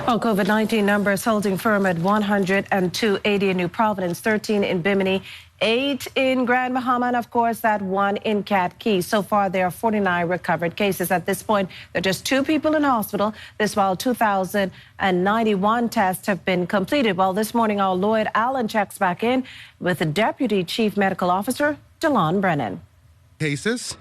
Well, COVID-19 numbers holding firm at 102, 80 in New Providence, 13 in Bimini, 8 in Grand Bahama, and of course that 1 in Cat Keys. So far, there are 49 recovered cases. At this point, there are just 2 people in hospital. This while 2,091 tests have been completed. Well, this morning, our Lloyd Allen checks back in with the Deputy Chief Medical Officer, Delon Brennan. Cases?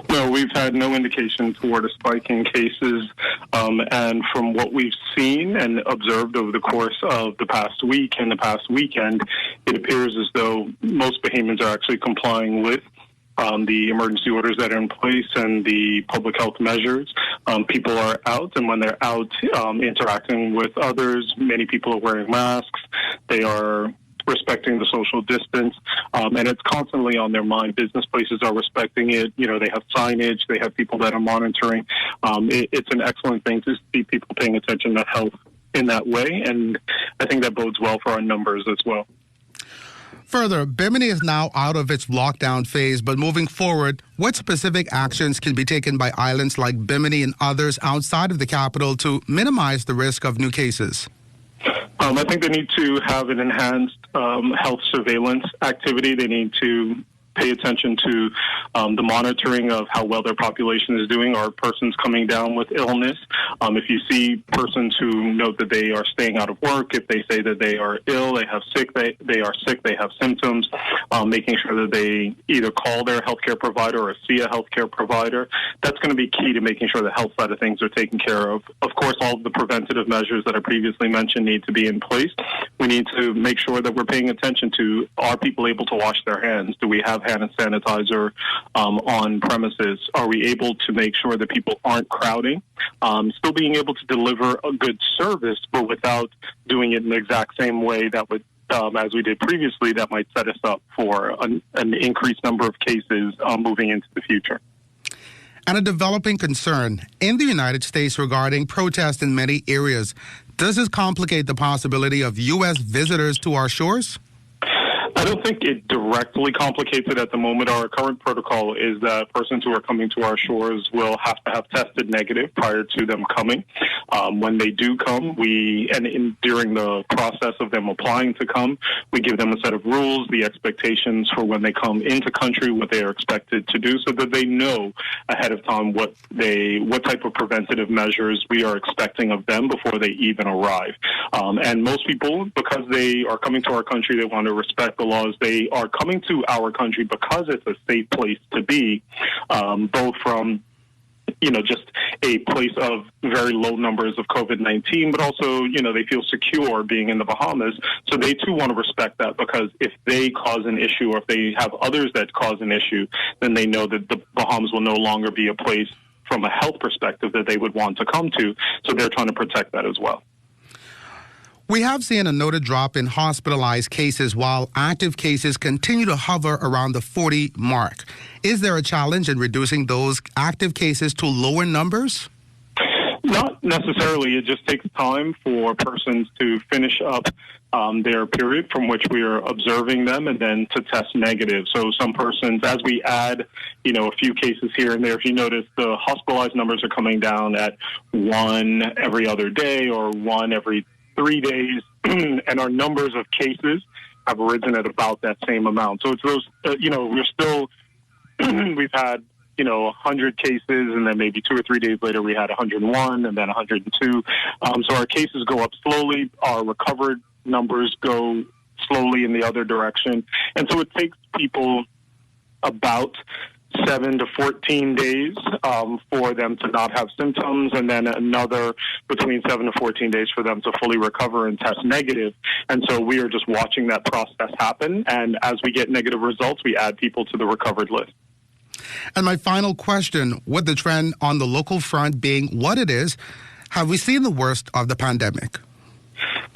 No, we've had no indication toward a spike in cases, and from what we've seen and observed over the course of the past week and the past weekend, it appears as though most Bahamians are actually complying with the emergency orders that are in place and the public health measures. People are out, and when they're out interacting with others, many people are wearing masks. They are respecting the social distance, and it's constantly on their mind. Business places are respecting it. You know, they have signage, they have people that are monitoring. It's an excellent thing to see people paying attention to health in that way, and I think that bodes well for our numbers as well. Further, Bimini is now out of its lockdown phase, but moving forward, what specific actions can be taken by islands like Bimini and others outside of the capital to minimize the risk of new cases? I think they need to have an enhanced health surveillance activity. They need to pay attention to the monitoring of how well their population is doing. Are persons coming down with illness? If you see persons who note that they are staying out of work, if they say that they are ill, they are sick, they have symptoms, making sure that they either call their healthcare provider or see a healthcare provider. That's going to be key to making sure the health side of things are taken care of. Of course, all of the preventative measures that I previously mentioned need to be in place. We need to make sure that we're paying attention to, are people able to wash their hands? Do we have hand and sanitizer on premises? Are we able to make sure that people aren't crowding? Still being able to deliver a good service, but without doing it in the exact same way that would, as we did previously, that might set us up for an increased number of cases moving into the future. And a developing concern in the United States regarding protests in many areas. Does this complicate the possibility of U.S. visitors to our shores? I don't think it directly complicates it at the moment. Our current protocol is that persons who are coming to our shores will have to have tested negative prior to them coming. When they do come, during the process of them applying to come, we give them a set of rules, the expectations for when they come into country, what they are expected to do, so that they know ahead of time what type of preventative measures we are expecting of them before they even arrive. And most people, because they are coming to our country, they want to respect the laws. They are coming to our country because it's a safe place to be, both from just a place of very low numbers of COVID-19, but also, they feel secure being in the Bahamas. So they too want to respect that, because if they cause an issue or if they have others that cause an issue, then they know that the Bahamas will no longer be a place from a health perspective that they would want to come to. So they're trying to protect that as well. We have seen a noted drop in hospitalized cases while active cases continue to hover around the 40 mark. Is there a challenge in reducing those active cases to lower numbers? Not necessarily. It just takes time for persons to finish up their period from which we are observing them and then to test negative. So some persons, as we add, a few cases here and there, if you notice, the hospitalized numbers are coming down at 1 every other day or 1 every 3 days, and our numbers of cases have risen at about that same amount. So it's those, we're still, we've had, 100 cases, and then maybe 2 or 3 days later we had 101 and then 102. So our cases go up slowly. Our recovered numbers go slowly in the other direction. And so it takes people about 7 to 14 days for them to not have symptoms, and then another between 7 to 14 days for them to fully recover and test negative. And so we are just watching that process happen, and as we get negative results, we add people to the recovered list. And my final question, with the trend on the local front being what it is, have we seen the worst of the pandemic?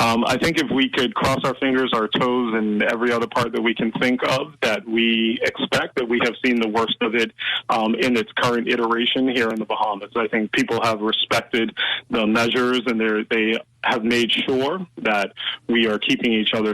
I think if we could cross our fingers, our toes, and every other part that we can think of, that we expect that we have seen the worst of it in its current iteration here in the Bahamas. I think people have respected the measures, and they have made sure that we are keeping each other